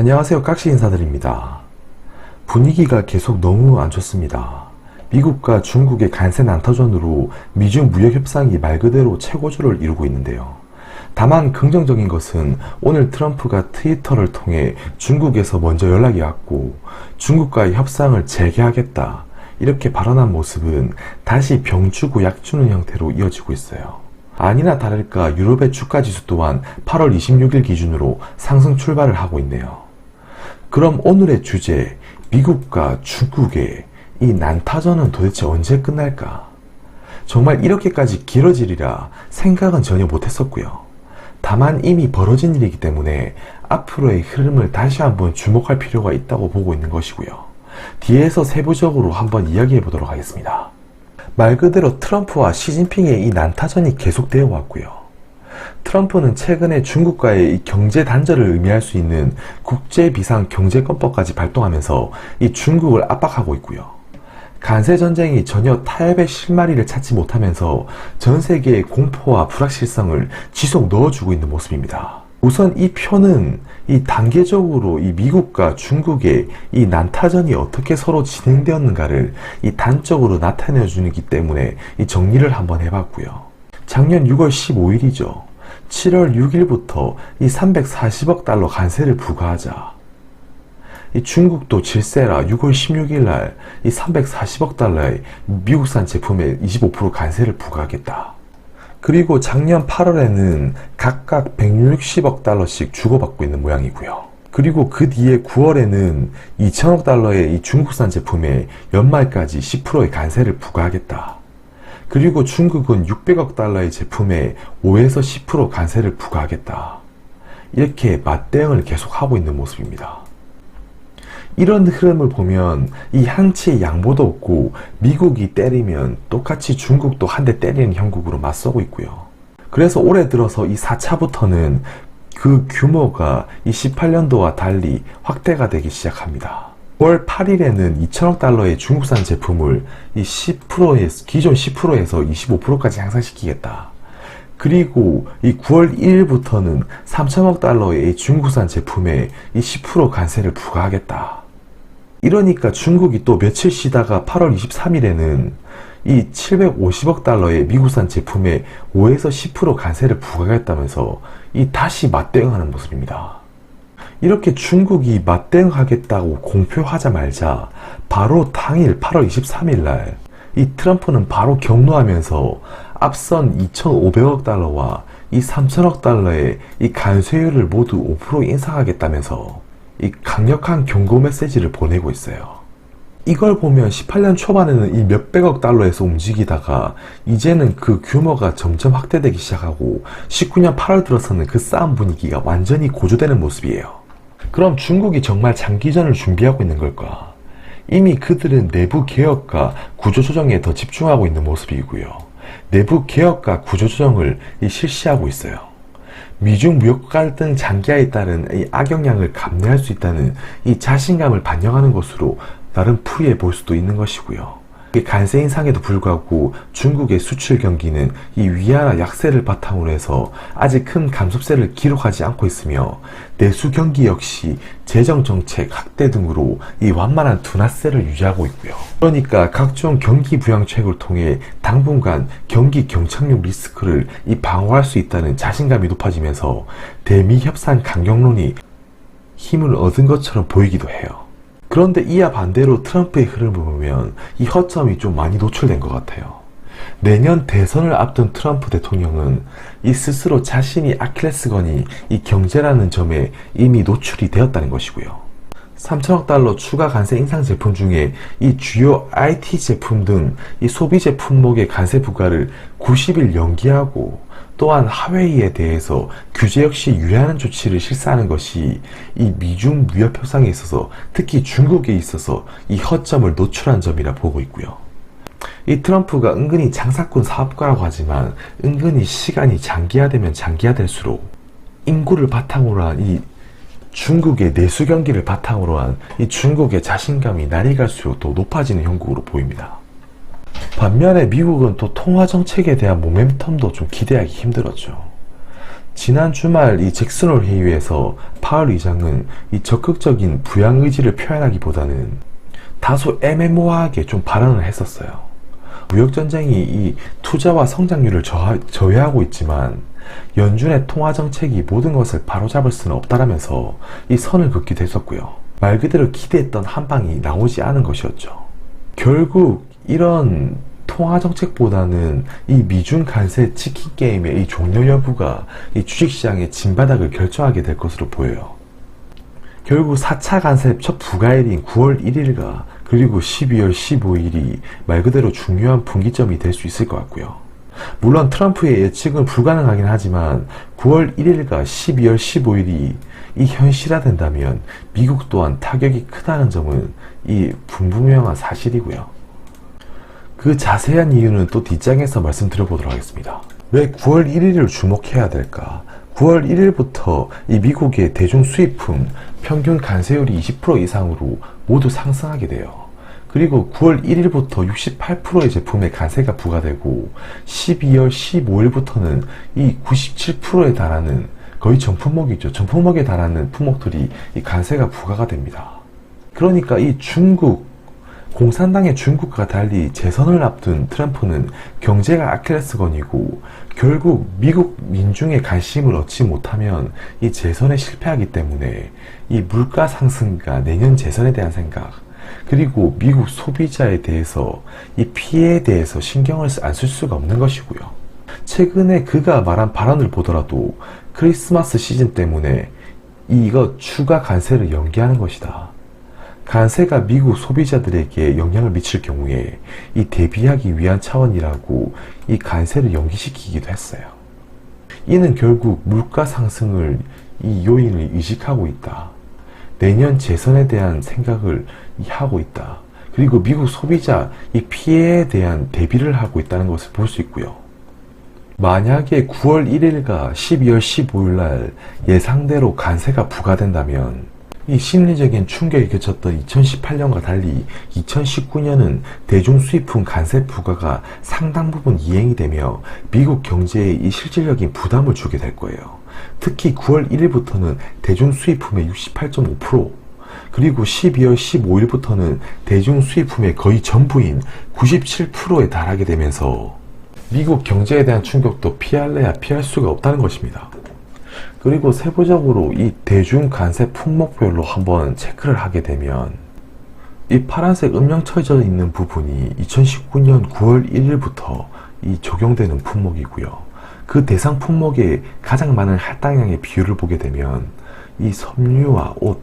안녕하세요. 깍시 인사드립니다. 분위기가 계속 너무 안 좋습니다. 미국과 중국의 간세 난타전으로 미중 무역 협상이 말 그대로 최고조를 이루고 있는데요. 다만 긍정적인 것은 오늘 트럼프가 트위터를 통해 중국에서 먼저 연락이 왔고 중국과의 협상을 재개하겠다 이렇게 발언한 모습은 다시 병 주고 약 주는 형태로 이어지고 있어요. 아니나 다를까 유럽의 주가지수 또한 8월 26일 기준으로 상승 출발을 하고 있네요. 그럼 오늘의 주제, 미국과 중국의 이 난타전은 도대체 언제 끝날까? 정말 이렇게까지 길어지리라 생각은 전혀 못했었고요. 다만 이미 벌어진 일이기 때문에 앞으로의 흐름을 다시 한번 주목할 필요가 있다고 보고 있는 것이고요. 뒤에서 세부적으로 한번 이야기해 보도록 하겠습니다. 말 그대로 트럼프와 시진핑의 이 난타전이 계속되어 왔고요. 트럼프는 최근에 중국과의 이 경제 단절을 의미할 수 있는 국제비상경제권법까지 발동하면서 이 중국을 압박하고 있고요. 간세전쟁이 전혀 타협의 실마리를 찾지 못하면서 전 세계의 공포와 불확실성을 지속 넣어주고 있는 모습입니다. 우선 이 표는 이 단계적으로 이 미국과 중국의 이 난타전이 어떻게 서로 진행되었는가를 이 단적으로 나타내 주기 때문에 이 정리를 한번 해봤고요. 작년 6월 15일이죠. 7월 6일부터 이 340억 달러 관세를 부과하자. 이 중국도 질세라 6월 16일 날 이 340억 달러의 미국산 제품에 25% 관세를 부과하겠다. 그리고 작년 8월에는 각각 160억 달러씩 주고받고 있는 모양이고요. 그리고 그 뒤에 9월에는 2천억 달러의 이 중국산 제품에 연말까지 10%의 관세를 부과하겠다. 그리고 중국은 600억 달러의 제품에 5에서 10% 관세를 부과하겠다. 이렇게 맞대응을 계속하고 있는 모습입니다. 이런 흐름을 보면 이 한치의 양보도 없고 미국이 때리면 똑같이 중국도 한 대 때리는 형국으로 맞서고 있고요. 그래서 올해 들어서 이 4차부터는 그 규모가 이 18년도와 달리 확대가 되기 시작합니다. 9월 8일에는 2천억 달러의 중국산 제품을 이 10%에서, 기존 10%에서 25%까지 향상시키겠다. 그리고 이 9월 1일부터는 3천억 달러의 중국산 제품에 이 10% 관세를 부과하겠다. 이러니까 중국이 또 며칠 쉬다가 8월 23일에는 이 750억 달러의 미국산 제품에 5에서 10% 관세를 부과하겠다면서 이 다시 맞대응하는 모습입니다. 이렇게 중국이 맞대응하겠다고 공표하자마자 바로 당일 8월 23일 날 이 트럼프는 바로 경로하면서 앞선 2,500억 달러와 이 3천억 달러의 이 관세율을 모두 5% 인상하겠다면서 이 강력한 경고 메시지를 보내고 있어요. 이걸 보면 18년 초반에는 이 몇백억 달러에서 움직이다가 이제는 그 규모가 점점 확대되기 시작하고 19년 8월 들어서는 그 싸움 분위기가 완전히 고조되는 모습이에요. 그럼 중국이 정말 장기전을 준비하고 있는 걸까? 이미 그들은 내부 개혁과 구조조정에 더 집중하고 있는 모습이고요. 내부 개혁과 구조조정을 실시하고 있어요. 미중 무역 갈등 장기화에 따른 이 악영향을 감내할 수 있다는 이 자신감을 반영하는 것으로 나름 풀이해 볼 수도 있는 것이고요. 관세 인상에도 불구하고 중국의 수출 경기는 이 위안화 약세를 바탕으로 해서 아직 큰 감소세를 기록하지 않고 있으며 내수 경기 역시 재정 정책 확대 등으로 이 완만한 둔화세를 유지하고 있고요. 그러니까 각종 경기 부양책을 통해 당분간 경기 경착륙 리스크를 이 방어할 수 있다는 자신감이 높아지면서 대미 협상 강경론이 힘을 얻은 것처럼 보이기도 해요. 그런데 이와 반대로 트럼프의 흐름을 보면 이 허점이 좀 많이 노출된 것 같아요. 내년 대선을 앞둔 트럼프 대통령은 이 스스로 자신이 아킬레스건이 이 경제라는 점에 이미 노출이 되었다는 것이고요. 3천억 달러 추가 관세 인상 제품 중에 이 주요 IT 제품 등 이 소비 제품목의 관세 부과를 90일 연기하고 또한 하웨이에 대해서 규제 역시 유예하는 조치를 실시하는 것이 이 미중 무역 협상에 있어서 특히 중국에 있어서 이 허점을 노출한 점이라 보고 있고요. 이 트럼프가 은근히 장사꾼 사업가라고 하지만 은근히 시간이 장기화되면 장기화될수록 인구를 바탕으로 한 이 중국의 내수 경기를 바탕으로 한 이 중국의 자신감이 날이 갈수록 더 높아지는 형국으로 보입니다. 반면에 미국은 또 통화 정책에 대한 모멘텀도 좀 기대하기 힘들었죠. 지난 주말 이 잭슨홀 회의에서 파월 의장은 이 적극적인 부양 의지를 표현하기보다는 다소 애매모호하게 좀 발언을 했었어요. 무역전쟁이 이 투자와 성장률을 저해하고 있지만 연준의 통화정책이 모든 것을 바로잡을 수는 없다라면서 이 선을 긋기도 했었고요. 말 그대로 기대했던 한방이 나오지 않은 것이었죠. 결국 이런 통화정책보다는 이 미중 관세 치킨 게임의 이 종료 여부가 이 주식시장의 진바닥을 결정하게 될 것으로 보여요. 결국 4차 관세 첫 부가일인 9월 1일과 그리고 12월 15일이 말 그대로 중요한 분기점이 될 수 있을 것 같고요. 물론 트럼프의 예측은 불가능하긴 하지만 9월 1일과 12월 15일이 이 현실화된다면 미국 또한 타격이 크다는 점은 이 분명한 사실이고요. 그 자세한 이유는 또 뒷장에서 말씀드려보도록 하겠습니다. 왜 9월 1일을 주목해야 될까? 9월 1일부터 이 미국의 대중 수입품 평균 관세율이 20% 이상으로 모두 상승하게 돼요. 그리고 9월 1일부터 68%의 제품에 관세가 부과되고 12월 15일부터는 이 97%에 달하는 거의 전품목이죠. 전품목에 달하는 품목들이 이 관세가 부과가 됩니다. 그러니까 이 공산당의 중국과 달리 재선을 앞둔 트럼프는 경제가 아킬레스건이고 결국 미국 민중의 관심을 얻지 못하면 이 재선에 실패하기 때문에 이 물가 상승과 내년 재선에 대한 생각 그리고 미국 소비자에 대해서 이 피해에 대해서 신경을 안 쓸 수가 없는 것이고요. 최근에 그가 말한 발언을 보더라도 크리스마스 시즌 때문에 이거 추가 관세를 연기하는 것이다. 관세가 미국 소비자들에게 영향을 미칠 경우에 이 대비하기 위한 차원이라고 이 관세를 연기시키기도 했어요. 이는 결국 물가 상승을 이 요인을 의식하고 있다. 내년 재선에 대한 생각을 하고 있다. 그리고 미국 소비자 이 피해에 대한 대비를 하고 있다는 것을 볼 수 있고요. 만약에 9월 1일과 12월 15일 날 예상대로 관세가 부과된다면 이 심리적인 충격이 겹쳤던 2018년과 달리 2019년은 대중 수입품 관세 부과가 상당 부분 이행이 되며 미국 경제에 이 실질적인 부담을 주게 될 거예요. 특히 9월 1일부터는 대중 수입품의 68.5% 그리고 12월 15일부터는 대중 수입품의 거의 전부인 97%에 달하게 되면서 미국 경제에 대한 충격도 피할래야 피할 수가 없다는 것입니다. 그리고 세부적으로 이 대중 관세 품목별로 한번 체크를 하게 되면 이 파란색 음영 쳐져 있는 부분이 2019년 9월 1일부터 이 적용되는 품목이고요. 그 대상 품목의 가장 많은 할당량의 비율을 보게 되면 이 섬유와 옷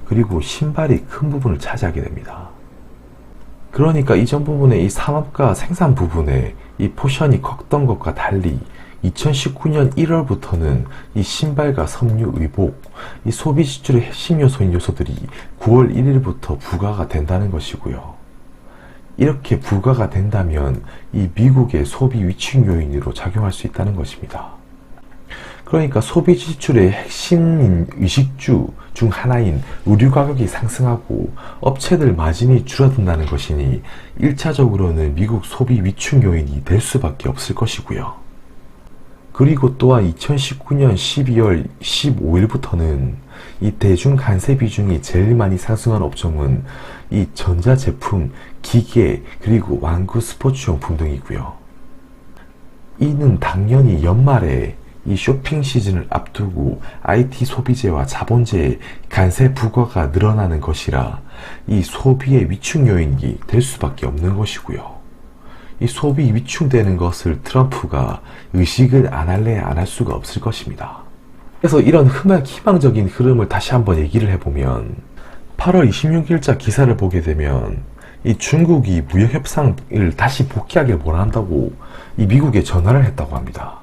그리고 신발이 큰 부분을 차지하게 됩니다. 그러니까 이전 부분의 이 산업과 생산 부분에 이 포션이 컸던 것과 달리 2019년 1월부터는 이 신발과 섬유, 의복, 이 소비 지출의 핵심 요소인 요소들이 9월 1일부터 부과가 된다는 것이고요. 이렇게 부과가 된다면 이 미국의 소비 위축 요인으로 작용할 수 있다는 것입니다. 그러니까 소비 지출의 핵심인 의식주 중 하나인 의류 가격이 상승하고 업체들 마진이 줄어든다는 것이니 1차적으로는 미국 소비 위축 요인이 될 수밖에 없을 것이고요. 그리고 또한 2019년 12월 15일부터는 이 대중 관세 비중이 제일 많이 상승한 업종은 이 전자제품, 기계, 그리고 완구 스포츠용품 등이고요. 이는 당연히 연말에 이 쇼핑 시즌을 앞두고 IT 소비재와 자본재의 관세 부과가 늘어나는 것이라 이 소비의 위축 요인이 될 수밖에 없는 것이고요. 이 소비 위축되는 것을 트럼프가 의식을 안 할래야 안 할 수가 없을 것입니다. 그래서 이런 희망적인 흐름을 다시 한번 얘기를 해보면 8월 26일자 기사를 보게 되면 이 중국이 무역 협상을 다시 복귀하길 원한다고 이 미국에 전화를 했다고 합니다.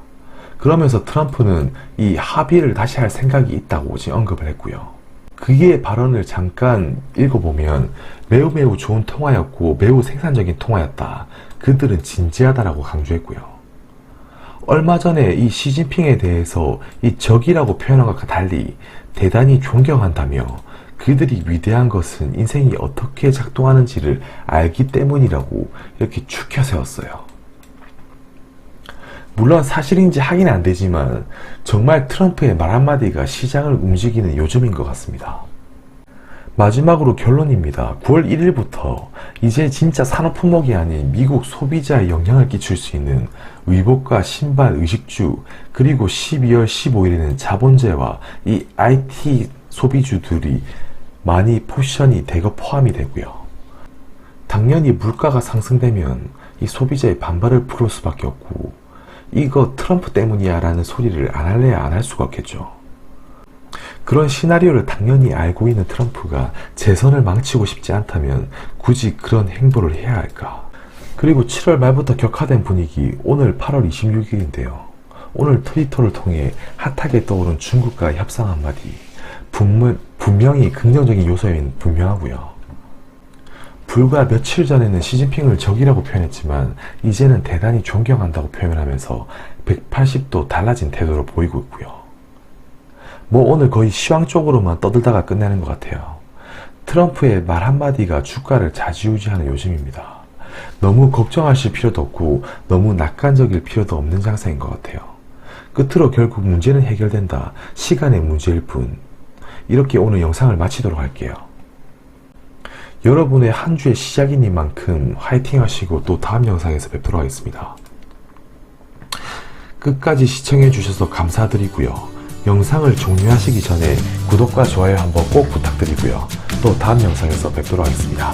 그러면서 트럼프는 이 합의를 다시 할 생각이 있다고 지금 언급을 했고요. 그의 발언을 잠깐 읽어보면 매우 좋은 통화였고 매우 생산적인 통화였다. 그들은 진지하다라고 강조했고요. 얼마 전에 이 시진핑에 대해서 이 적이라고 표현한 것과 달리 대단히 존경한다며 그들이 위대한 것은 인생이 어떻게 작동하는지를 알기 때문이라고 이렇게 추켜 세웠어요. 물론 사실인지 확인 안 되지만 정말 트럼프의 말 한마디가 시장을 움직이는 요즘인 것 같습니다. 마지막으로 결론입니다. 9월 1일부터 이제 진짜 산업품목이 아닌 미국 소비자에 영향을 끼칠 수 있는 의복과 신발, 의식주, 그리고 12월 15일에는 자본재와 이 IT 소비주들이 많이 포션이 대거 포함이 되고요. 당연히 물가가 상승되면 이 소비자의 반발을 풀을 수밖에 없고, 이거 트럼프 때문이야 라는 소리를 안 할래야 안 할 수가 없겠죠. 그런 시나리오를 당연히 알고 있는 트럼프가 재선을 망치고 싶지 않다면 굳이 그런 행보를 해야 할까? 그리고 7월 말부터 격화된 분위기, 오늘 8월 26일인데요. 오늘 트위터를 통해 핫하게 떠오른 중국과 협상 한마디, 분명히 긍정적인 요소인 분명하고요. 불과 며칠 전에는 시진핑을 적이라고 표현했지만 이제는 대단히 존경한다고 표현을 하면서 180도 달라진 태도를 보이고 있고요. 오늘 거의 시황 쪽으로만 떠들다가 끝내는 것 같아요. 트럼프의 말 한마디가 주가를 좌지우지하는 요즘입니다. 너무 걱정하실 필요도 없고 너무 낙관적일 필요도 없는 장세인 것 같아요. 끝으로 결국 문제는 해결된다. 시간의 문제일 뿐. 이렇게 오늘 영상을 마치도록 할게요. 여러분의 한 주의 시작이니만큼 화이팅 하시고 또 다음 영상에서 뵙도록 하겠습니다. 끝까지 시청해 주셔서 감사드리고요. 영상을 종료하시기 전에 구독과 좋아요 한번 꼭 부탁드리고요. 또 다음 영상에서 뵙도록 하겠습니다.